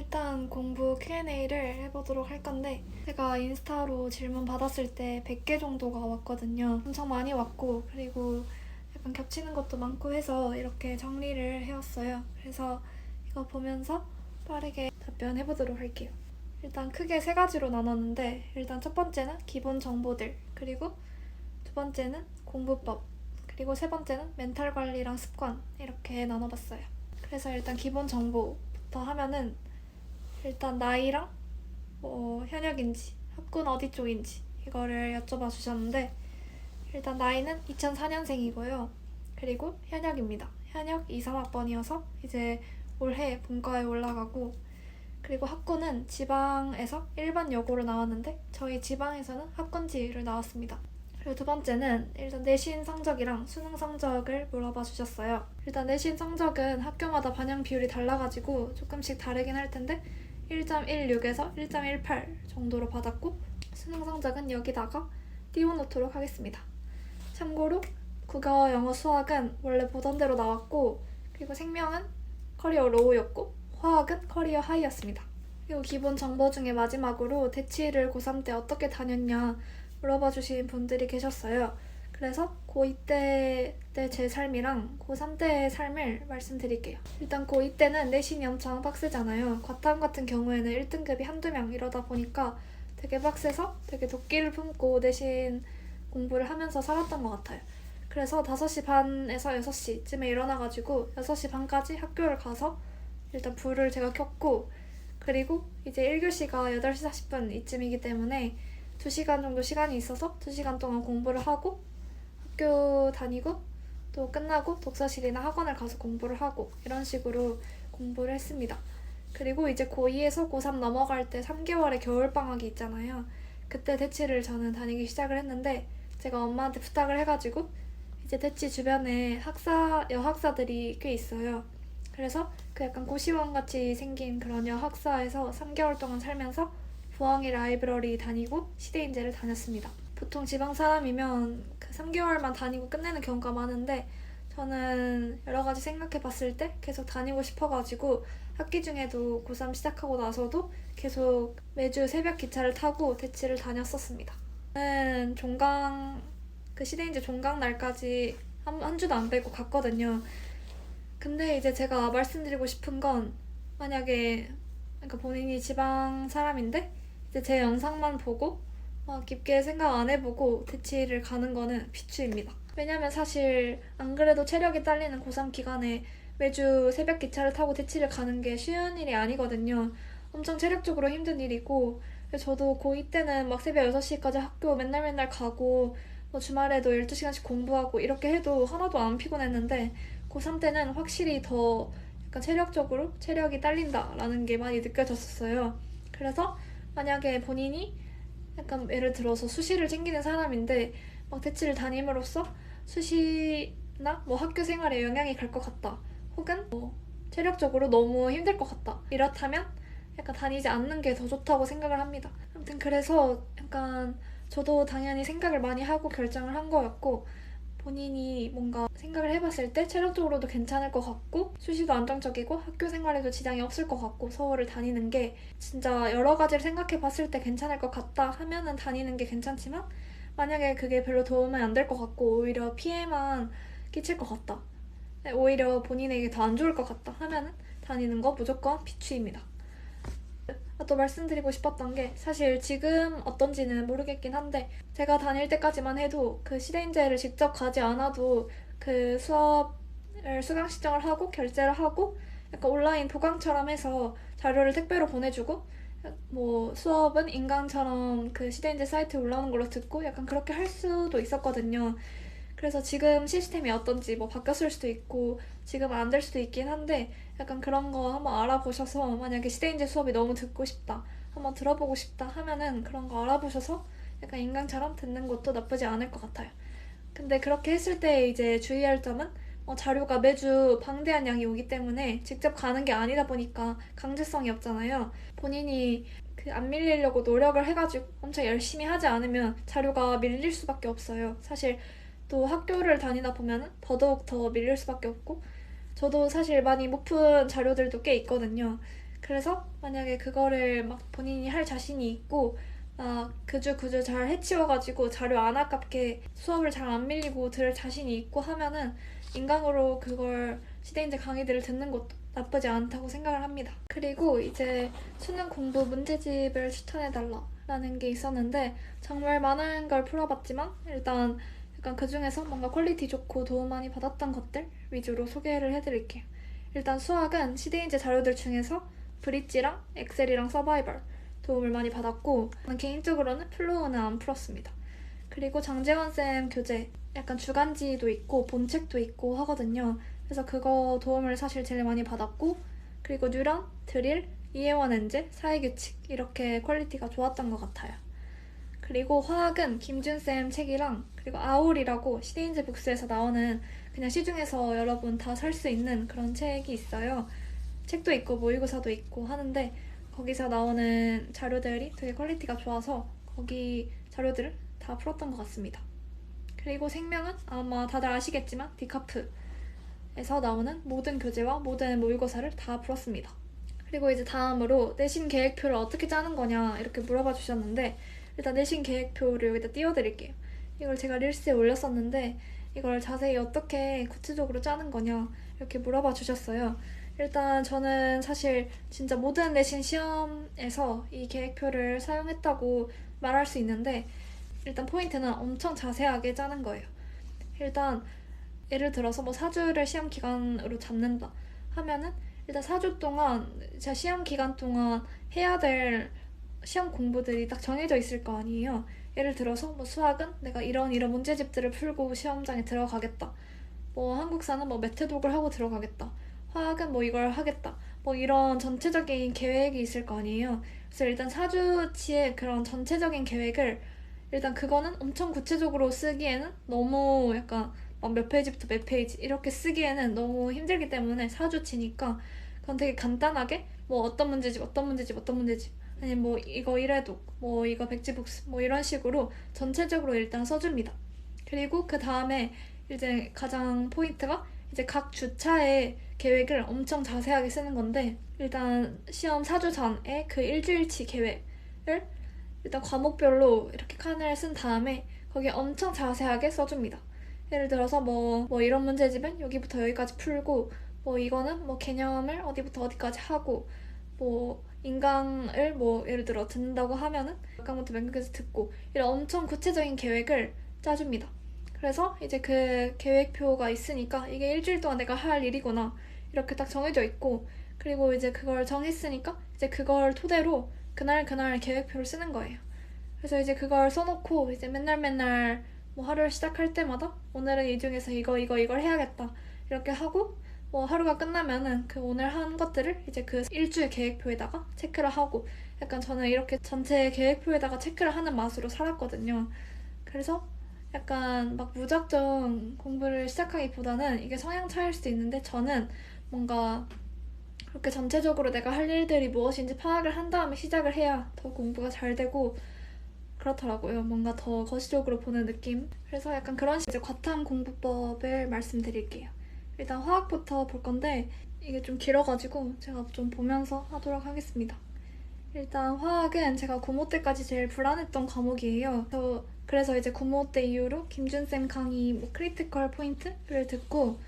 일단 공부 Q&A를 해보도록 할 건데 제가 인스타로 질문 받았을 때 100개 정도가 왔거든요. 엄청 많이 왔고 그리고 약간 겹치는 것도 많고 해서 이렇게 정리를 해왔어요. 그래서 이거 보면서 빠르게 답변해보도록 할게요. 일단 크게 세 가지로 나눴는데 일단 첫 번째는 기본 정보들, 그리고 두 번째는 공부법, 그리고 세 번째는 멘탈 관리랑 습관, 이렇게 나눠봤어요. 그래서 일단 기본 정보부터 하면은 일단 나이랑 현역인지 학군 어디 쪽인지 이거를 여쭤봐 주셨는데 일단 나이는 2004년생이고요. 그리고 현역입니다. 현역 2, 3학번이어서 이제 올해 본과에 올라가고, 그리고 학군은 지방에서 일반 여고로 나왔는데 저희 지방에서는 학군지를 나왔습니다. 그리고 두 번째는 일단 내신 성적이랑 수능 성적을 물어봐 주셨어요. 일단 내신 성적은 학교마다 반영 비율이 달라가지고 조금씩 다르긴 할 텐데 1.16에서 1.18 정도로 받았고, 수능 성적은 여기다가 띄워놓도록 하겠습니다. 참고로 국어, 영어, 수학은 원래 보던 대로 나왔고, 그리고 생명은 커리어 로우였고 화학은 커리어 하이였습니다. 그리고 기본 정보 중에 마지막으로 대치를 고3 때 어떻게 다녔냐 물어봐 주신 분들이 계셨어요. 그래서 고2 때 제 삶이랑 고3 때의 삶을 말씀드릴게요. 일단 고2 때는 내신이 엄청 빡세잖아요. 과탐 같은 경우에는 1등급이 한두 명 이러다 보니까 되게 빡세서 되게 도끼를 품고 내신 공부를 하면서 살았던 것 같아요. 그래서 5시 반에서 6시쯤에 일어나가지고 6시 반까지 학교를 가서 일단 불을 제가 켰고, 그리고 이제 1교시가 8시 40분 이쯤이기 때문에 2시간 정도 시간이 있어서 2시간 동안 공부를 하고 학교 다니고 또 끝나고 독서실이나 학원을 가서 공부를 하고 이런 식으로 공부를 했습니다. 그리고 이제 고2에서 고3 넘어갈 때 3개월의 겨울방학이 있잖아요. 그때 대치를 저는 다니기 시작을 했는데 제가 엄마한테 부탁을 해가지고 이제 대치 주변에 여학사들이 꽤 있어요. 그래서 그 약간 고시원 같이 생긴 그런 여학사에서 3개월 동안 살면서 부엉이 라이브러리 다니고 시대인재를 다녔습니다. 보통 지방 사람이면 그 3개월만 다니고 끝내는 경우가 많은데 저는 여러 가지 생각해 봤을 때 계속 다니고 싶어가지고 학기 중에도 고3 시작하고 나서도 계속 매주 새벽 기차를 타고 대치를 다녔었습니다. 저는 그 시대인재 종강 날까지 한 주도 안 빼고 갔거든요. 근데 이제 제가 말씀드리고 싶은 건, 만약에 그러니까 본인이 지방 사람인데 이제 제 영상만 보고 막 깊게 생각 안 해보고 대치를 가는 거는 비추입니다. 왜냐면 사실 안 그래도 체력이 딸리는 고3 기간에 매주 새벽 기차를 타고 대치를 가는 게 쉬운 일이 아니거든요. 엄청 체력적으로 힘든 일이고, 저도 고2 때는 막 새벽 6시까지 학교 맨날 가고 뭐 주말에도 12시간씩 공부하고 이렇게 해도 하나도 안 피곤했는데 고3 때는 확실히 더 약간 체력적으로 체력이 딸린다라는 게 많이 느껴졌었어요. 그래서 만약에 본인이 약간 예를 들어서 수시를 챙기는 사람인데 막 대치를 다님으로써 수시나 뭐 학교 생활에 영향이 갈 것 같다, 혹은 뭐 체력적으로 너무 힘들 것 같다, 이렇다면 약간 다니지 않는 게 더 좋다고 생각을 합니다. 아무튼 그래서 약간 저도 당연히 생각을 많이 하고 결정을 한 거였고, 본인이 뭔가 생각을 해봤을 때 체력적으로도 괜찮을 것 같고 수시도 안정적이고 학교 생활에도 지장이 없을 것 같고 서울을 다니는 게 진짜 여러 가지를 생각해봤을 때 괜찮을 것 같다 하면은 다니는 게 괜찮지만, 만약에 그게 별로 도움이 안 될 것 같고 오히려 피해만 끼칠 것 같다, 오히려 본인에게 더 안 좋을 것 같다 하면은 다니는 거 무조건 비추입니다. 또 말씀드리고 싶었던 게, 사실 지금 어떤지는 모르겠긴 한데 제가 다닐 때까지만 해도 그 시대인재를 직접 가지 않아도 그 수업을 수강 신청을 하고 결제를 하고 약간 온라인 보강처럼 해서 자료를 택배로 보내주고 뭐 수업은 인강처럼 그 시대인재 사이트에 올라오는 걸로 듣고 약간 그렇게 할 수도 있었거든요. 그래서 지금 시스템이 어떤지 뭐 바뀌었을 수도 있고 지금 안 될 수도 있긴 한데 약간 그런 거 한번 알아보셔서, 만약에 시대인재 수업이 너무 듣고 싶다, 한번 들어보고 싶다 하면은 그런 거 알아보셔서 약간 인강처럼 듣는 것도 나쁘지 않을 것 같아요. 근데 그렇게 했을 때 이제 주의할 점은 자료가 매주 방대한 양이 오기 때문에 직접 가는 게 아니다 보니까 강제성이 없잖아요. 본인이 그 안 밀리려고 노력을 해가지고 엄청 열심히 하지 않으면 자료가 밀릴 수밖에 없어요. 사실 또 학교를 다니다 보면 더더욱 더 밀릴 수밖에 없고, 저도 사실 많이 못 푼 자료들도 꽤 있거든요. 그래서 만약에 그거를 막 본인이 할 자신이 있고 그주 잘 해치워가지고 자료 안 아깝게 수업을 잘 안 밀리고 들을 자신이 있고 하면은 인강으로 그걸 시대인재 강의들을 듣는 것도 나쁘지 않다고 생각을 합니다. 그리고 이제 수능 공부 문제집을 추천해달라라는 게 있었는데 정말 많은 걸 풀어봤지만 일단 약간 그 중에서 뭔가 퀄리티 좋고 도움 많이 받았던 것들 위주로 소개를 해드릴게요. 일단 수학은 시대인재 자료들 중에서 브릿지랑 엑셀이랑 서바이벌 도움을 많이 받았고 저는 개인적으로는 플로우는 안 풀었습니다. 그리고 장재원쌤 교재 약간 주간지도 있고 본책도 있고 하거든요. 그래서 그거 도움을 사실 제일 많이 받았고 그리고 뉴런, 드릴, 이해원 엔제, 사회규칙 이렇게 퀄리티가 좋았던 것 같아요. 그리고 화학은 김준쌤 책이랑 그리고 아울이라고 시대인재 북스에서 나오는 그냥 시중에서 여러분 다 살 수 있는 그런 책이 있어요. 책도 있고 모의고사도 있고 하는데 거기서 나오는 자료들이 되게 퀄리티가 좋아서 거기 자료들을 다 풀었던 것 같습니다. 그리고 생명은 아마 다들 아시겠지만 디카프에서 나오는 모든 교재와 모든 모의고사를 다 풀었습니다. 그리고 이제 다음으로 내신 계획표를 어떻게 짜는 거냐 이렇게 물어봐 주셨는데 일단 내신 계획표를 여기다 띄워드릴게요. 이걸 제가 릴스에 올렸었는데 이걸 자세히 어떻게 구체적으로 짜는 거냐 이렇게 물어봐 주셨어요. 일단 저는 사실 진짜 모든 내신 시험에서 이 계획표를 사용했다고 말할 수 있는데 일단 포인트는 엄청 자세하게 짜는 거예요. 일단 예를 들어서 뭐 4주를 시험 기간으로 잡는다 하면은 일단 4주 동안 제가 시험 기간 동안 해야 될 시험 공부들이 딱 정해져 있을 거 아니에요. 예를 들어서 뭐 수학은 내가 이런 문제집들을 풀고 시험장에 들어가겠다. 뭐 한국사는 뭐 메테독을 하고 들어가겠다. 화학은 뭐 이걸 하겠다. 뭐 이런 전체적인 계획이 있을 거 아니에요. 그래서 일단 4주치의 그런 전체적인 계획을 일단 그거는 엄청 구체적으로 쓰기에는 너무 약간 막 몇 페이지부터 몇 페이지 이렇게 쓰기에는 너무 힘들기 때문에 4주치니까 그건 되게 간단하게 뭐 어떤 문제집 아니면 뭐 이거 1회독 뭐 이거 백지북스 뭐 이런 식으로 전체적으로 일단 써줍니다. 그리고 그 다음에 이제 가장 포인트가 이제 각 주차의 계획을 엄청 자세하게 쓰는 건데 일단 시험 4주 전에 그 일주일치 계획을 일단 과목별로 이렇게 칸을 쓴 다음에 거기에 엄청 자세하게 써줍니다. 예를 들어서 뭐 이런 문제집은 여기부터 여기까지 풀고 뭐 이거는 뭐 개념을 어디부터 어디까지 하고 뭐 인강을 뭐 예를 들어 듣는다고 하면은 몇 강부터 몇 강까지 듣고 이런 엄청 구체적인 계획을 짜줍니다. 그래서 이제 그 계획표가 있으니까 이게 일주일 동안 내가 할 일이구나 이렇게 딱 정해져 있고 그리고 이제 그걸 정했으니까 이제 그걸 토대로 그날 계획표를 쓰는 거예요. 그래서 이제 그걸 써놓고 이제 맨날 뭐 하루를 시작할 때마다 오늘은 이 중에서 이걸 해야겠다 이렇게 하고 뭐 하루가 끝나면은 그 오늘 한 것들을 이제 그 일주일 계획표에다가 체크를 하고 약간 저는 이렇게 전체 계획표에다가 체크를 하는 맛으로 살았거든요. 그래서 약간 막 무작정 공부를 시작하기보다는 이게 성향 차이일 수도 있는데 저는 뭔가 그렇게 전체적으로 내가 할 일들이 무엇인지 파악을 한 다음에 시작을 해야 더 공부가 잘 되고 그렇더라고요. 뭔가 더 거시적으로 보는 느낌. 그래서 약간 그런 이제 과탐 공부법을 말씀드릴게요. 일단 화학부터 볼 건데 이게 좀 길어가지고 제가 좀 보면서 하도록 하겠습니다. 일단 화학은 제가 고5 때까지 제일 불안했던 과목이에요. 그래서 이제 고5 때 이후로 김준쌤 강의 뭐 크리티컬 포인트를 듣고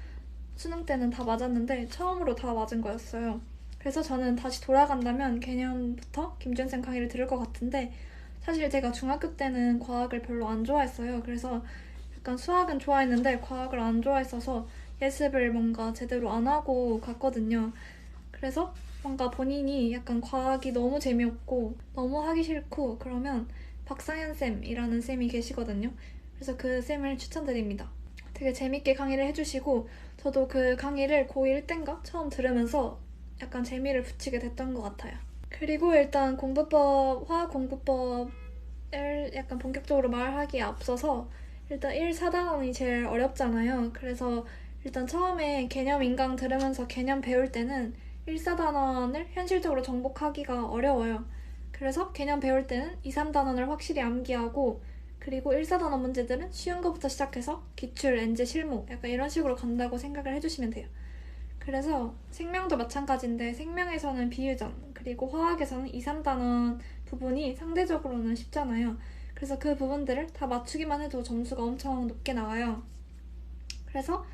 수능 때는 다 맞았는데 처음으로 다 맞은 거였어요. 그래서 저는 다시 돌아간다면 개념부터 김준쌤 강의를 들을 것 같은데 사실 제가 중학교 때는 과학을 별로 안 좋아했어요. 그래서 약간 수학은 좋아했는데 과학을 안 좋아했어서 예습을 뭔가 제대로 안 하고 갔거든요. 그래서 뭔가 본인이 약간 과학이 너무 재미없고 너무 하기 싫고 그러면 박상현 쌤이라는 쌤이 계시거든요. 그래서 그 쌤을 추천드립니다. 되게 재밌게 강의를 해주시고 저도 그 강의를 고1 땐가 처음 들으면서 약간 재미를 붙이게 됐던 것 같아요. 그리고 일단 화학 공부법을 약간 본격적으로 말하기에 앞서서 일단 1사단원이 제일 어렵잖아요. 그래서 일단 처음에 개념 인강 들으면서 개념 배울 때는 1사단원을 현실적으로 정복하기가 어려워요. 그래서 개념 배울 때는 2, 3단원을 확실히 암기하고 그리고 1사단원 문제들은 쉬운 것부터 시작해서 기출, 엔제, 실무 약간 이런 식으로 간다고 생각을 해주시면 돼요. 그래서 생명도 마찬가지인데 생명에서는 비유점, 그리고 화학에서는 2, 3단원 부분이 상대적으로는 쉽잖아요. 그래서 그 부분들을 다 맞추기만 해도 점수가 엄청 높게 나와요. 그래서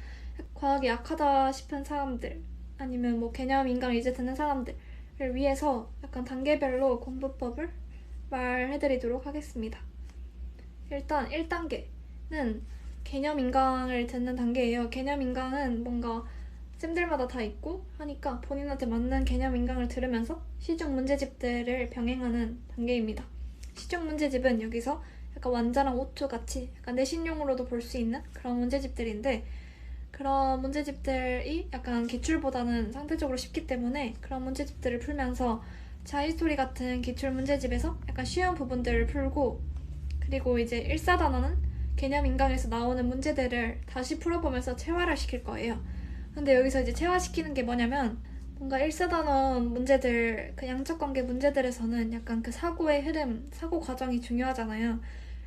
과학이 약하다 싶은 사람들, 아니면 뭐 개념 인강을 이제 듣는 사람들을 위해서 약간 단계별로 공부법을 말해드리도록 하겠습니다. 일단 1단계는 개념 인강을 듣는 단계예요. 개념 인강은 뭔가 쌤들마다 다 있고 하니까 본인한테 맞는 개념 인강을 들으면서 시중 문제집들을 병행하는 단계입니다. 시중 문제집은 여기서 약간 완자랑 오투 같이 약간 내신용으로도 볼 수 있는 그런 문제집들인데, 그런 문제집들이 약간 기출보다는 상대적으로 쉽기 때문에 그런 문제집들을 풀면서 자히스토리 같은 기출 문제집에서 약간 쉬운 부분들을 풀고, 그리고 이제 1사단원은 개념 인강에서 나오는 문제들을 다시 풀어보면서 체화를 시킬 거예요. 근데 여기서 이제 체화시키는 게 뭐냐면, 뭔가 1사단원 문제들, 그 양적 관계 문제들에서는 약간 그 사고의 흐름, 사고 과정이 중요하잖아요.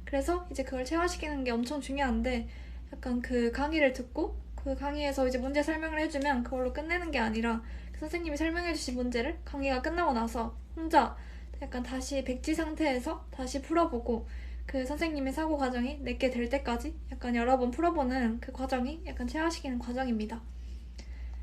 그래서 이제 그걸 체화시키는 게 엄청 중요한데, 약간 그 강의를 듣고 그 강의에서 이제 문제 설명을 해주면 그걸로 끝내는 게 아니라, 그 선생님이 설명해주신 문제를 강의가 끝나고 나서 혼자 약간 다시 백지 상태에서 다시 풀어보고, 그 선생님의 사고 과정이 내게 될 때까지 약간 여러 번 풀어보는 그 과정이 약간 체화시키는 과정입니다.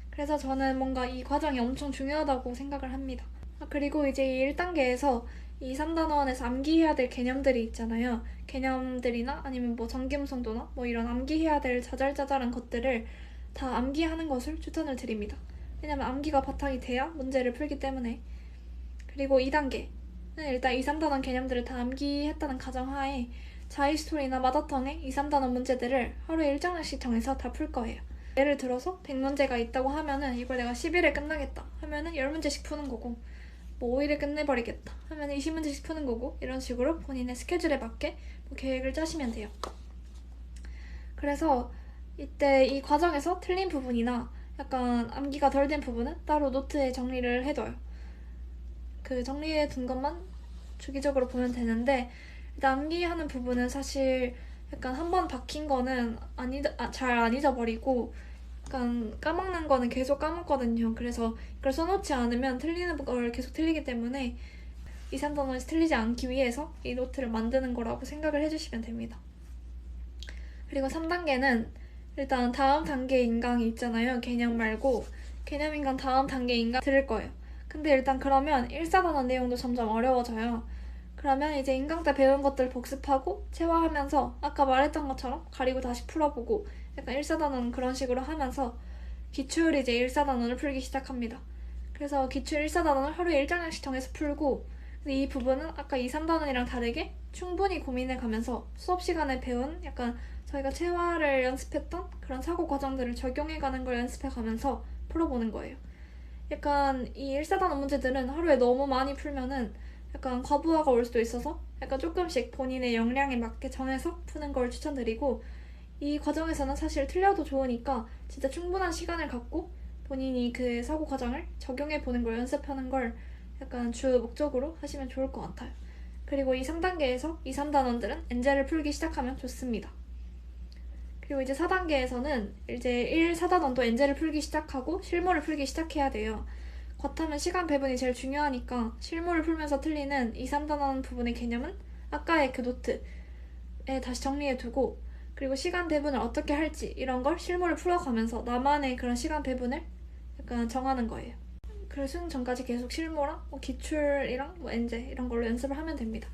그래서 저는 뭔가 이 과정이 엄청 중요하다고 생각을 합니다. 그리고 이제 이 1단계에서 이 3단원에서 암기해야 될 개념들이 있잖아요. 개념들이나 아니면 뭐 전기음성도나 뭐 이런 암기해야 될 자잘자잘한 것들을 다 암기하는 것을 추천을 드립니다. 왜냐면 암기가 바탕이 돼야 문제를 풀기 때문에. 그리고 2단계는 일단 2, 3단원 개념들을 다 암기했다는 가정하에 자히스토리나 마더텅의 2, 3단원 문제들을 하루에 1장씩 정해서 다 풀 거예요. 예를 들어서 100문제가 있다고 하면은 이걸 내가 10일에 끝나겠다 하면은 10문제씩 푸는 거고, 뭐 5일에 끝내버리겠다 하면은 20문제씩 푸는 거고, 이런 식으로 본인의 스케줄에 맞게 뭐 계획을 짜시면 돼요. 그래서 이때 이 과정에서 틀린 부분이나 약간 암기가 덜 된 부분은 따로 노트에 정리를 해둬요. 그 정리해 둔 것만 주기적으로 보면 되는데, 일단 암기하는 부분은 사실 약간 한번 박힌 거는 잘 안 잊어버리고, 약간 까먹는 거는 계속 까먹거든요. 그래서 이걸 써놓지 않으면 틀리는 걸 계속 틀리기 때문에 2, 3단원에서 틀리지 않기 위해서 이 노트를 만드는 거라고 생각을 해주시면 됩니다. 그리고 3단계는 일단 다음 단계 인강이 있잖아요. 개념 말고 개념 인강 다음 단계 인강 들을 거예요. 근데 일단 그러면 1사단원 내용도 점점 어려워져요. 그러면 이제 인강 때 배운 것들 복습하고 체화하면서 아까 말했던 것처럼 가리고 다시 풀어보고, 약간 1사단원 그런 식으로 하면서 기출 이제 1사단원을 풀기 시작합니다. 그래서 기출 1사단원을 하루에 1장씩 정해서 풀고, 근데 이 부분은 아까 2, 3단원이랑 다르게 충분히 고민해가면서 수업 시간에 배운 약간 저희가 체화를 연습했던 그런 사고 과정들을 적용해가는 걸 연습해가면서 풀어보는 거예요. 약간 이 1사단원 문제들은 하루에 너무 많이 풀면은 약간 과부하가 올 수도 있어서 약간 조금씩 본인의 역량에 맞게 정해서 푸는 걸 추천드리고, 이 과정에서는 사실 틀려도 좋으니까 진짜 충분한 시간을 갖고 본인이 그 사고 과정을 적용해보는 걸 연습하는 걸 약간 주 목적으로 하시면 좋을 것 같아요. 그리고 이 3단계에서 2, 3단원들은 엔젤을 풀기 시작하면 좋습니다. 그리고 이제 4단계에서는 이제 1, 4단원도 엔젤을 풀기 시작하고 실무를 풀기 시작해야 돼요. 그렇다면 시간 배분이 제일 중요하니까 실무를 풀면서 틀리는 2, 3단원 부분의 개념은 아까의 그 노트에 다시 정리해두고, 그리고 시간 배분을 어떻게 할지 이런 걸 실무를 풀어가면서 나만의 그런 시간 배분을 약간 정하는 거예요. 그래서 수능 전까지 계속 실무랑 뭐 기출이랑 뭐 엔제 이런 걸로 연습을 하면 됩니다.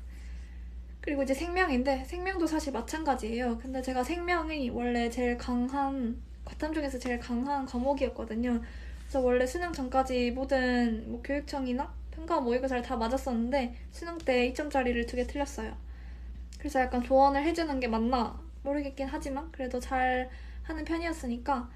그리고 이제 생명인데 생명도 사실 마찬가지예요. 근데 제가 생명이 원래 제일 강한, 과탐 중에서 제일 강한 과목이었거든요. 그래서 원래 수능 전까지 모든 뭐 교육청이나 평가 모의고 잘 다 맞았었는데 수능 때 2점짜리를 2개 틀렸어요. 그래서 약간 조언을 해주는 게 맞나 모르겠긴 하지만 그래도 잘 하는 편이었으니까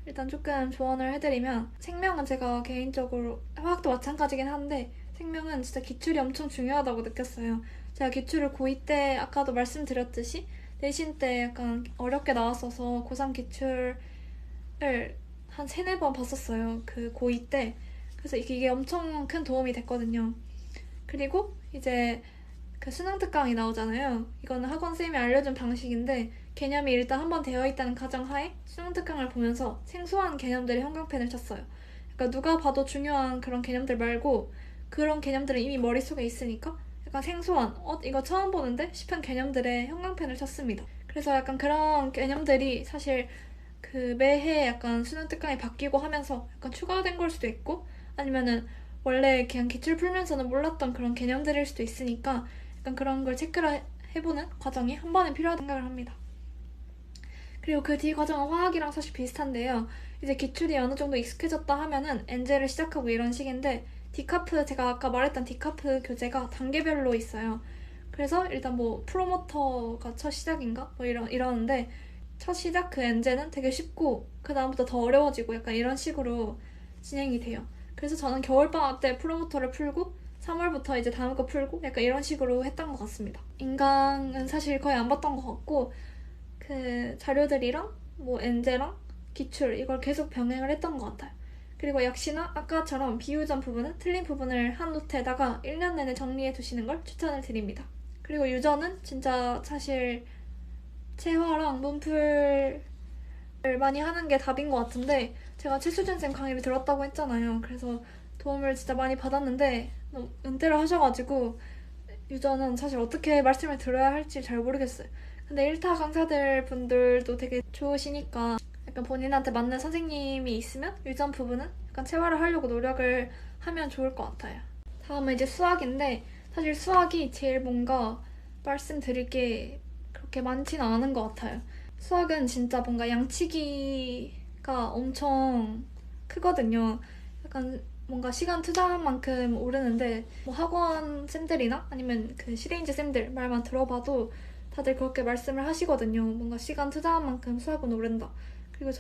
일단 조금 조언을 해드리면, 생명은 제가 개인적으로 화학도 마찬가지긴 한데 생명은 진짜 기출이 엄청 중요하다고 느꼈어요. 제가 기출을 고2 때 아까도 말씀드렸듯이 내신 때 약간 어렵게 나왔어서 고3 기출을 한 3, 4번 봤었어요. 그 고2 때. 그래서 이게 엄청 큰 도움이 됐거든요. 그리고 이제 그 수능 특강이 나오잖아요. 이거는 학원쌤이 알려준 방식인데 개념이 일단 한번 되어 있다는 가정하에 수능 특강을 보면서 생소한 개념들의 형광펜을 쳤어요. 그러니까 누가 봐도 중요한 그런 개념들 말고 그런 개념들은 이미 머릿속에 있으니까 약간 생소한 이거 처음 보는데 싶은 개념들의 형광펜을 쳤습니다. 그래서 약간 그런 개념들이 사실 그 매해 약간 수능 특강이 바뀌고 하면서 약간 추가된 걸 수도 있고 아니면은 원래 그냥 기출 풀면서는 몰랐던 그런 개념들일 수도 있으니까 약간 그런 걸 체크를 해보는 과정이 한 번은 필요하다고 생각을 합니다. 그리고 그 뒤 과정은 화학이랑 사실 비슷한데요. 이제 기출이 어느 정도 익숙해졌다 하면은 엔제를 시작하고 이런 식인데 디카프, 제가 아까 말했던 디카프 교재가 단계별로 있어요. 그래서 일단 뭐 프로모터가 첫 시작인가? 뭐 이러는데 첫 시작 그 엔제는 되게 쉽고 그 다음부터 더 어려워지고 약간 이런 식으로 진행이 돼요. 그래서 저는 겨울방학 때 프로모터를 풀고 3월부터 이제 다음 거 풀고 약간 이런 식으로 했던 것 같습니다. 인강은 사실 거의 안 봤던 것 같고 그 자료들이랑 뭐 엔제랑 기출 이걸 계속 병행을 했던 것 같아요. 그리고 역시나 아까처럼 비유점 부분은 틀린 부분을 한 노트에다가 1년 내내 정리해 두시는 걸 추천을 드립니다. 그리고 유전은 진짜 사실 체화랑 문풀을 많이 하는 게 답인 것 같은데 제가 최수진 쌤 강의를 들었다고 했잖아요. 그래서 도움을 진짜 많이 받았는데 은퇴를 하셔가지고 유저는 사실 어떻게 말씀을 들어야 할지 잘 모르겠어요. 근데 1타 강사들 분들도 되게 좋으시니까 약간 본인한테 맞는 선생님이 있으면 유전 부분은 약간 체화를 하려고 노력을 하면 좋을 것 같아요. 다음은 이제 수학인데 사실 수학이 제일 뭔가 말씀드릴 게 그렇게 많지는 않은 것 같아요. 수학은 진짜 뭔가 양치기가 엄청 크거든요. 약간 뭔가 시간 투자한 만큼 오르는데 뭐 학원 쌤들이나 아니면 그 시레인지 쌤들 말만 들어봐도 다들 그렇게 말씀을 하시거든요. 뭔가 시간 투자한 만큼 수학은 오른다. 그리고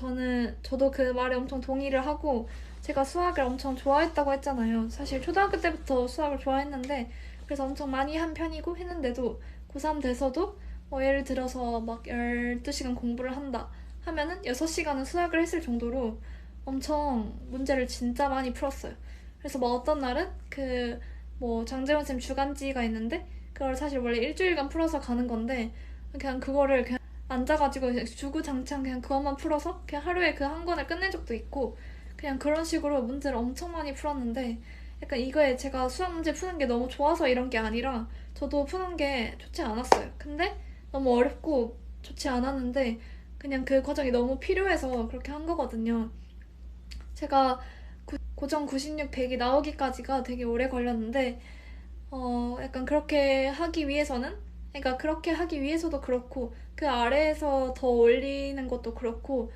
저도 그 말에 엄청 동의를 하고 제가 수학을 엄청 좋아했다고 했잖아요. 사실 초등학교 때부터 수학을 좋아했는데 그래서 엄청 많이 한 편이고 했는데도 고3 돼서도 뭐 예를 들어서 막 12시간 공부를 한다 하면은 6시간은 수학을 했을 정도로 엄청 문제를 진짜 많이 풀었어요. 그래서 뭐 어떤 날은 그 뭐 장재원 쌤 주간지가 있는데 그걸 사실 원래 일주일간 풀어서 가는 건데 그냥 그거를 그냥 앉아가지고 그냥 주구장창 그냥 그것만 풀어서 그냥 하루에 그 한 권을 끝낸 적도 있고 그냥 그런 식으로 문제를 엄청 많이 풀었는데 약간 이거에 제가 수학 문제 푸는 게 너무 좋아서 이런 게 아니라 저도 푸는 게 좋지 않았어요. 근데 너무 어렵고 좋지 않았는데 그냥 그 과정이 너무 필요해서 그렇게 한 거거든요. 제가 고정 96, 100이 나오기까지가 되게 오래 걸렸는데 약간 그렇게 하기 위해서는 그러니까 그렇게 하기 위해서도 그렇고 그 아래에서 더 올리는 것도 그렇고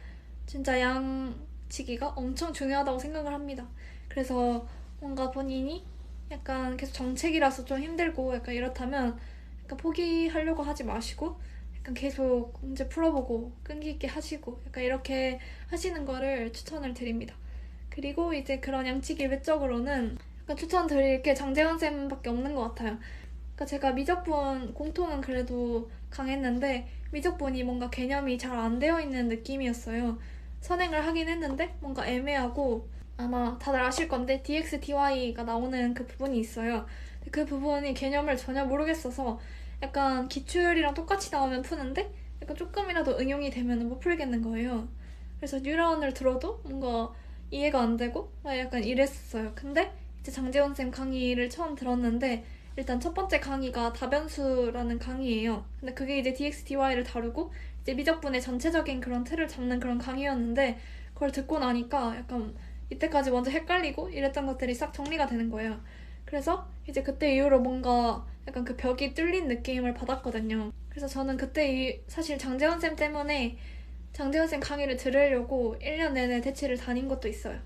진짜 양치기가 엄청 중요하다고 생각을 합니다. 그래서 뭔가 본인이 약간 계속 정책이라서 좀 힘들고 약간 이렇다면 약간 포기하려고 하지 마시고 약간 계속 문제 풀어보고 끈기 있게 하시고 약간 이렇게 하시는 거를 추천을 드립니다. 그리고 이제 그런 양치기 외적으로는 약간 추천드릴 게 장재원 쌤밖에 없는 것 같아요. 그러니까 제가 미적분 공통은 그래도 강했는데 미적분이 뭔가 개념이 잘 안 되어 있는 느낌이었어요. 선행을 하긴 했는데 뭔가 애매하고 아마 다들 아실 건데 dx, dy가 나오는 그 부분이 있어요. 그 부분이 개념을 전혀 모르겠어서 약간 기출이랑 똑같이 나오면 푸는데 약간 조금이라도 응용이 되면 못 풀겠는 거예요. 그래서 뉴라운을 들어도 뭔가 이해가 안 되고 약간 이랬어요. 근데 이제 장재원 쌤 강의를 처음 들었는데 일단 첫 번째 강의가 다변수라는 강의예요. 근데 그게 이제 dx, dy를 다루고 이제 미적분의 전체적인 그런 틀을 잡는 그런 강의였는데 그걸 듣고 나니까 약간 이때까지 먼저 헷갈리고 이랬던 것들이 싹 정리가 되는 거예요. 그래서 이제 그때 이후로 뭔가 약간 그 벽이 뚫린 느낌을 받았거든요. 그래서 저는 그때 사실 장재원 쌤 때문에 장재원 쌤 강의를 들으려고 1년 내내 대치를 다닌 것도 있어요.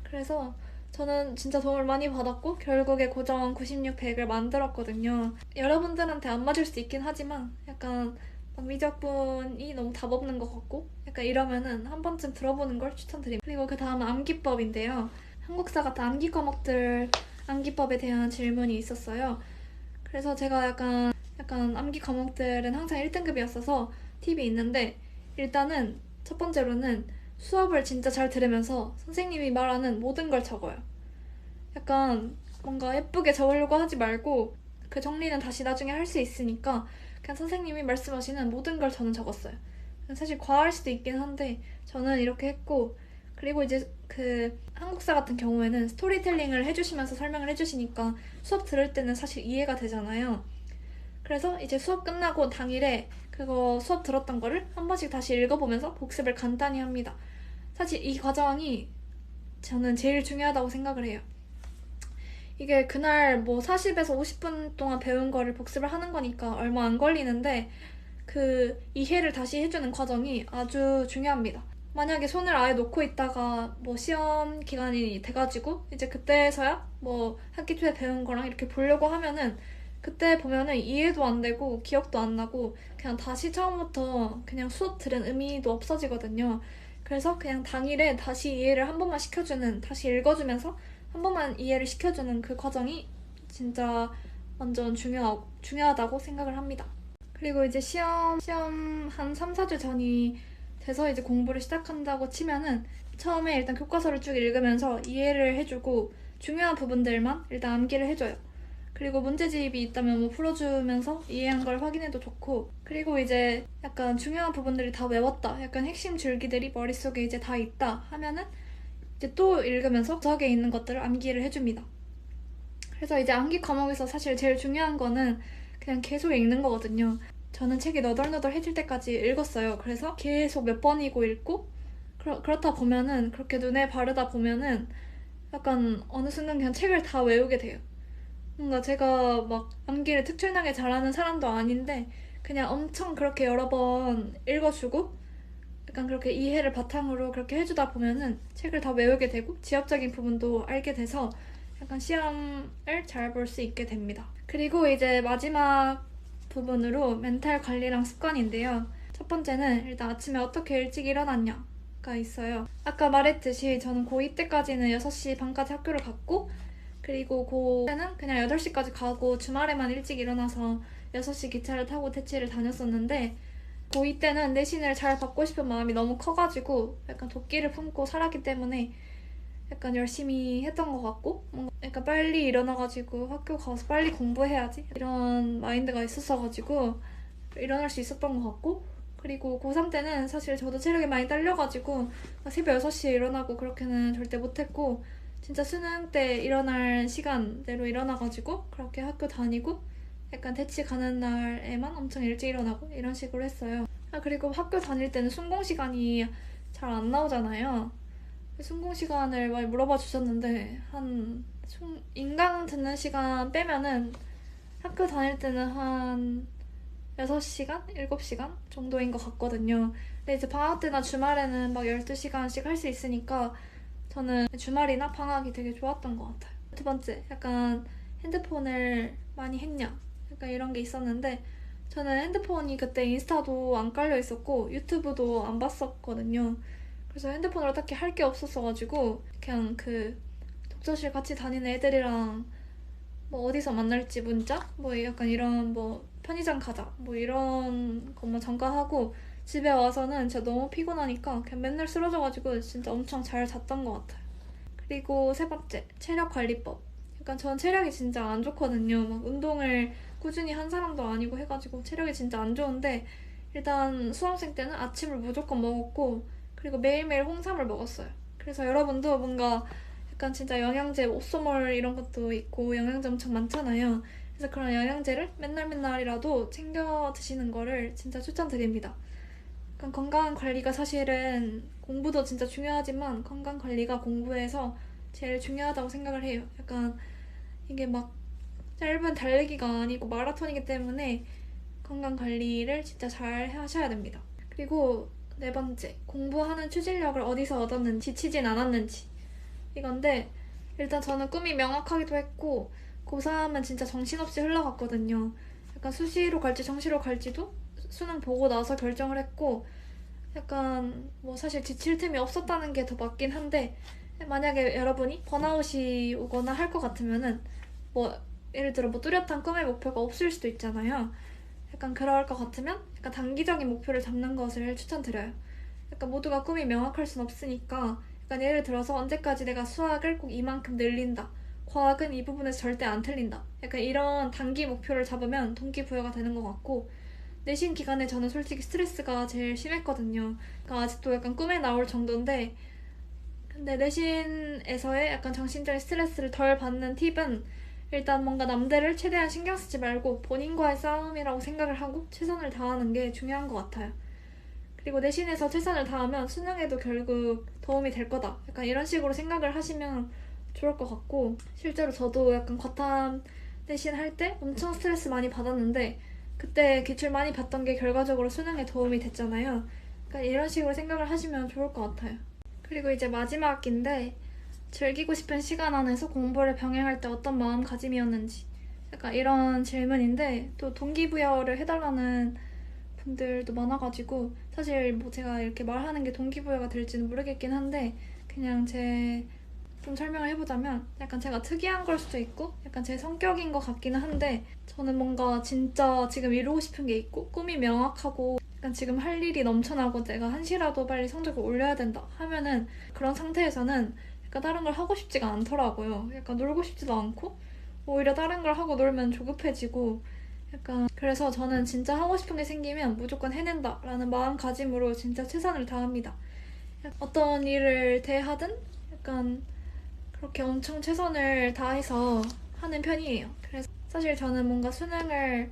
그래서 저는 진짜 도움을 많이 받았고 결국에 고정 96, 100을 만들었거든요. 여러분들한테 안 맞을 수 있긴 하지만 약간 막 미적분이 너무 답 없는 것 같고 약간 이러면은 한 번쯤 들어보는 걸 추천드립니다. 그리고 그 다음은 암기법인데요. 한국사 같은 암기 과목들 암기법에 대한 질문이 있었어요. 그래서 제가 약간 암기 과목들은 항상 1등급이었어서 팁이 있는데 일단은 첫 번째로는 수업을 진짜 잘 들으면서 선생님이 말하는 모든 걸 적어요. 약간 뭔가 예쁘게 적으려고 하지 말고 그 정리는 다시 나중에 할 수 있으니까 그냥 선생님이 말씀하시는 모든 걸 저는 적었어요. 사실 과할 수도 있긴 한데 저는 이렇게 했고, 그리고 이제 그 한국사 같은 경우에는 스토리텔링을 해주시면서 설명을 해주시니까 수업 들을 때는 사실 이해가 되잖아요. 그래서 이제 수업 끝나고 당일에 그거 수업 들었던 거를 한 번씩 다시 읽어보면서 복습을 간단히 합니다. 사실 이 과정이 저는 제일 중요하다고 생각을 해요. 이게 그날 뭐 40에서 50분 동안 배운 거를 복습을 하는 거니까 얼마 안 걸리는데 그 이해를 다시 해주는 과정이 아주 중요합니다. 만약에 손을 아예 놓고 있다가 뭐 시험 기간이 돼가지고 이제 그때서야 뭐 학기 초에 배운 거랑 이렇게 보려고 하면은 그때 보면은 이해도 안 되고 기억도 안 나고 그냥 다시 처음부터 그냥 수업 들은 의미도 없어지거든요. 그래서 그냥 당일에 다시 이해를 한 번만 시켜주는, 다시 읽어주면서 한 번만 이해를 시켜주는 그 과정이 진짜 완전 중요하다고 생각을 합니다. 그리고 이제 시험 한 3, 4주 전이 돼서 이제 공부를 시작한다고 치면은 처음에 일단 교과서를 쭉 읽으면서 이해를 해주고 중요한 부분들만 일단 암기를 해줘요. 그리고 문제집이 있다면 뭐 풀어주면서 이해한 걸 확인해도 좋고, 그리고 이제 약간 중요한 부분들이 다 외웠다, 약간 핵심 줄기들이 머릿속에 이제 다 있다 하면은 이제 또 읽으면서 구석에 있는 것들을 암기를 해줍니다. 그래서 이제 암기 과목에서 사실 제일 중요한 거는 그냥 계속 읽는 거거든요. 저는 책이 너덜너덜해질 때까지 읽었어요. 그래서 계속 몇 번이고 읽고 그렇다 보면은, 그렇게 눈에 바르다 보면은 약간 어느 순간 그냥 책을 다 외우게 돼요. 뭔가 제가 막 암기를 특출나게 잘하는 사람도 아닌데 그냥 엄청 그렇게 여러 번 읽어주고 약간 그렇게 이해를 바탕으로 그렇게 해주다 보면은 책을 다 외우게 되고 지엽적인 부분도 알게 돼서 약간 시험을 잘 볼 수 있게 됩니다. 그리고 이제 마지막 부분으로 멘탈 관리랑 습관인데요. 첫 번째는 일단 아침에 어떻게 일찍 일어났냐가 있어요. 아까 말했듯이 저는 고2 때까지는 6시 반까지 학교를 갔고, 그리고 고2때는 그냥 8시까지 가고 주말에만 일찍 일어나서 6시 기차를 타고 대치를 다녔었는데, 고2 때는 내신을 잘 받고 싶은 마음이 너무 커가지고 약간 도끼를 품고 살았기 때문에 약간 열심히 했던 것 같고, 뭔가 약간 빨리 일어나가지고 학교 가서 빨리 공부해야지 이런 마인드가 있었어가지고 일어날 수 있었던 것 같고, 그리고 고3 때는 사실 저도 체력이 많이 딸려가지고 새벽 6시에 일어나고 그렇게는 절대 못했고, 진짜 수능 때 일어날 시간대로 일어나가지고 그렇게 학교 다니고 약간 대치 가는 날에만 엄청 일찍 일어나고 이런 식으로 했어요. 그리고 학교 다닐 때는 순공 시간이 잘 안 나오잖아요. 순공 시간을 많이 물어봐 주셨는데 인강 듣는 시간 빼면은 학교 다닐 때는 한 6시간? 7시간 정도인 것 같거든요. 근데 이제 방학 때나 주말에는 막 12시간씩 할 수 있으니까 저는 주말이나 방학이 되게 좋았던 것 같아요. 두 번째, 약간 핸드폰을 많이 했냐? 약간 이런 게 있었는데 저는 핸드폰이 그때 인스타도 안 깔려 있었고 유튜브도 안 봤었거든요. 그래서 핸드폰으로 딱히 할 게 없었어가지고 그냥 그 독서실 같이 다니는 애들이랑 뭐 어디서 만날지 문자? 뭐 약간 이런 뭐 편의점 가자 뭐 이런 것만 잠깐 하고 집에 와서는 진짜 너무 피곤하니까 그냥 맨날 쓰러져가지고 진짜 엄청 잘 잤던 것 같아요. 그리고 세 번째, 체력 관리법. 약간 전 체력이 진짜 안 좋거든요. 막 운동을 꾸준히 한 사람도 아니고 해가지고 체력이 진짜 안 좋은데 일단 수험생 때는 아침을 무조건 먹었고 그리고 매일매일 홍삼을 먹었어요. 그래서 여러분도 뭔가 약간 진짜 영양제, 옵소몰 이런 것도 있고 영양제 엄청 많잖아요. 그래서 그런 영양제를 맨날이라도 챙겨 드시는 거를 진짜 추천드립니다. 약간 건강 관리가 사실은 공부도 진짜 중요하지만 건강 관리가 공부에서 제일 중요하다고 생각을 해요. 약간 이게 막 짧은 달리기가 아니고 마라톤이기 때문에 건강 관리를 진짜 잘 하셔야 됩니다. 그리고 네 번째, 공부하는 추진력을 어디서 얻었는지, 지치진 않았는지. 이건데 일단 저는 꿈이 명확하기도 했고 고3은 진짜 정신없이 흘러갔거든요. 약간 수시로 갈지 정시로 갈지도 수능 보고 나서 결정을 했고, 약간 뭐 사실 지칠 틈이 없었다는 게 더 맞긴 한데 만약에 여러분이 번아웃이 오거나 할 것 같으면은 뭐 예를 들어 뭐 뚜렷한 꿈의 목표가 없을 수도 있잖아요. 약간 그럴 것 같으면 약간 단기적인 목표를 잡는 것을 추천드려요. 약간 모두가 꿈이 명확할 순 없으니까 약간 예를 들어서 언제까지 내가 수학을 꼭 이만큼 늘린다 과학은 이 부분에서 절대 안 틀린다. 약간 이런 단기 목표를 잡으면 동기부여가 되는 것 같고, 내신 기간에 저는 솔직히 스트레스가 제일 심했거든요. 그러니까 아직도 약간 꿈에 나올 정도인데, 근데 내신에서의 약간 정신적인 스트레스를 덜 받는 팁은 일단 뭔가 남들을 최대한 신경 쓰지 말고 본인과의 싸움이라고 생각을 하고 최선을 다하는 게 중요한 것 같아요. 그리고 내신에서 최선을 다하면 수능에도 결국 도움이 될 거다. 약간 이런 식으로 생각을 하시면 좋을 것 같고, 실제로 저도 약간 과탐 내신 할 때 엄청 스트레스 많이 받았는데 그때 기출 많이 봤던 게 결과적으로 수능에 도움이 됐잖아요. 그러니까 이런 식으로 생각을 하시면 좋을 것 같아요. 그리고 이제 마지막 학기인데 즐기고 싶은 시간 안에서 공부를 병행할 때 어떤 마음가짐이었는지 약간 이런 질문인데, 또 동기부여를 해달라는 분들도 많아가지고 사실 뭐 제가 이렇게 말하는 게 동기부여가 될지는 모르겠긴 한데, 그냥 제 좀 설명을 해보자면 약간 제가 특이한 걸 수도 있고 약간 제 성격인 것 같기는 한데, 저는 뭔가 진짜 지금 이루고 싶은 게 있고 꿈이 명확하고 약간 지금 할 일이 넘쳐나고 내가 한시라도 빨리 성적을 올려야 된다 하면은 그런 상태에서는 약간 다른 걸 하고 싶지가 않더라고요. 약간 놀고 싶지도 않고 오히려 다른 걸 하고 놀면 조급해지고, 약간 그래서 저는 진짜 하고 싶은 게 생기면 무조건 해낸다라는 마음가짐으로 진짜 최선을 다합니다. 어떤 일을 대하든 약간 그렇게 엄청 최선을 다해서 하는 편이에요. 그래서 사실 저는 뭔가 수능을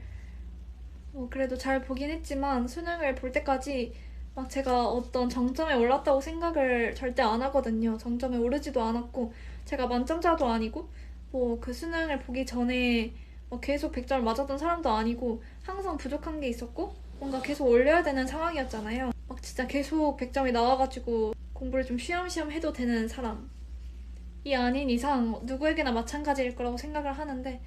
뭐 그래도 잘 보긴 했지만 수능을 볼 때까지 막 제가 어떤 정점에 올랐다고 생각을 절대 안 하거든요. 정점에 오르지도 않았고 제가 만점자도 아니고 뭐 그 수능을 보기 전에 뭐 계속 100점 맞았던 사람도 아니고 항상 부족한 게 있었고 뭔가 계속 올려야 되는 상황이었잖아요. 막 진짜 계속 100점이 나와가지고 공부를 좀 쉬엄쉬엄 해도 되는 사람이 아닌 이상 누구에게나 마찬가지일 거라고 생각을 하는데,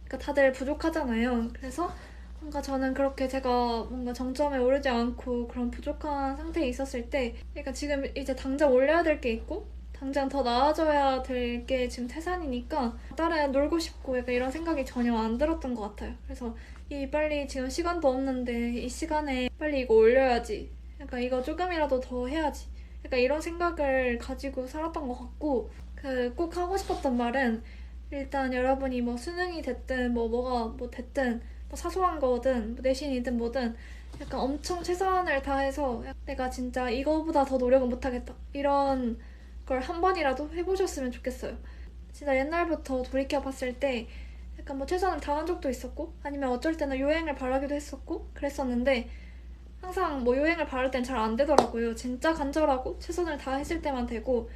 그러니까 다들 부족하잖아요. 그래서 뭔가 저는 그렇게 제가 뭔가 정점에 오르지 않고 그런 부족한 상태에 있었을 때, 그러니까 지금 이제 당장 올려야 될 게 있고 당장 더 나아져야 될 게 지금 태산이니까 다른 놀고 싶고 약간 이런 생각이 전혀 안 들었던 것 같아요. 그래서 이 빨리 지금 시간도 없는데 이 시간에 빨리 이거 올려야지, 약간 이거 조금이라도 더 해야지, 약간 이런 생각을 가지고 살았던 것 같고, 그 꼭 하고 싶었던 말은 일단 여러분이 뭐 수능이 됐든 뭐가 뭐 됐든 뭐 사소한 거든 뭐 내신이든 뭐든 약간 엄청 최선을 다해서 내가 진짜 이거보다 더 노력은 못하겠다 이런 걸 한 번이라도 해보셨으면 좋겠어요. 진짜 옛날부터 돌이켜봤을 때 약간 뭐 최선을 다한 적도 있었고 아니면 어쩔 때는 요행을 바라기도 했었고 그랬었는데, 항상 뭐 요행을 바랄 땐 잘 안 되더라고요. 진짜 간절하고 최선을 다했을 때만 되고,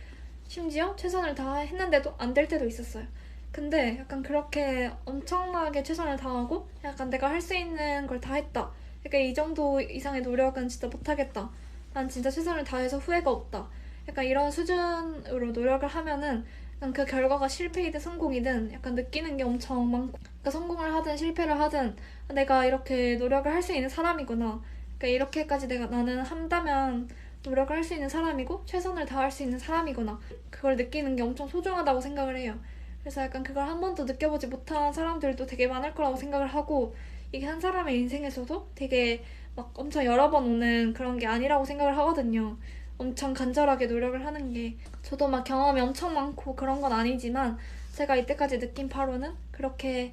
심지어 최선을 다했는데도 안 될 때도 있었어요. 근데 약간 그렇게 엄청나게 최선을 다하고 약간 내가 할 수 있는 걸 다 했다, 약간 이 정도 이상의 노력은 진짜 못하겠다, 난 진짜 최선을 다해서 후회가 없다, 약간 이런 수준으로 노력을 하면은 약간 그 결과가 실패이든 성공이든 약간 느끼는 게 엄청 많고, 그러니까 성공을 하든 실패를 하든 내가 이렇게 노력을 할 수 있는 사람이구나, 그러니까 이렇게까지 나는 한다면 노력을 할 수 있는 사람이고 최선을 다할 수 있는 사람이구나, 그걸 느끼는 게 엄청 소중하다고 생각을 해요. 그래서 약간 그걸 한 번도 느껴보지 못한 사람들도 되게 많을 거라고 생각을 하고, 이게 한 사람의 인생에서도 되게 막 엄청 여러 번 오는 그런 게 아니라고 생각을 하거든요. 엄청 간절하게 노력을 하는 게. 저도 막 경험이 엄청 많고 그런 건 아니지만 제가 이때까지 느낀 바로는 그렇게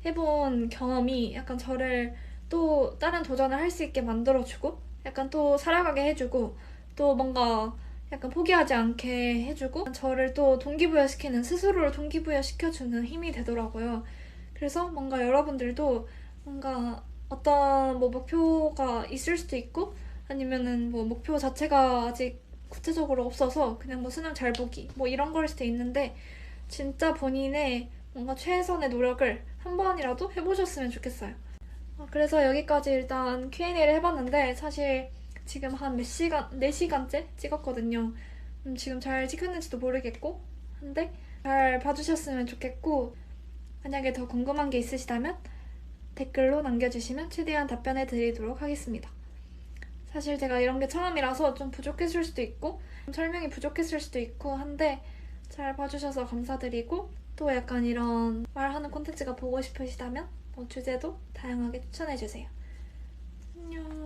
해본 경험이 약간 저를 또 다른 도전을 할 수 있게 만들어주고 약간 또 살아가게 해주고 또 뭔가 약간 포기하지 않게 해주고 저를 또 동기부여시키는, 스스로를 동기부여시켜주는 힘이 되더라고요. 그래서 뭔가 여러분들도 뭔가 어떤 뭐 목표가 있을 수도 있고 아니면은 뭐 목표 자체가 아직 구체적으로 없어서 그냥 뭐 수능 잘 보기 뭐 이런 거일 수도 있는데, 진짜 본인의 뭔가 최선의 노력을 한 번이라도 해보셨으면 좋겠어요. 그래서 여기까지 일단 Q&A를 해봤는데 사실 지금 한 몇 시간, 4시간째 찍었거든요. 지금 잘 찍혔는지도 모르겠고 한데 잘 봐주셨으면 좋겠고, 만약에 더 궁금한 게 있으시다면 댓글로 남겨주시면 최대한 답변해 드리도록 하겠습니다. 사실 제가 이런 게 처음이라서 좀 부족했을 수도 있고 설명이 부족했을 수도 있고 한데 잘 봐주셔서 감사드리고, 또 약간 이런 말하는 콘텐츠가 보고 싶으시다면 뭐 주제도 다양하게 추천해주세요. 안녕.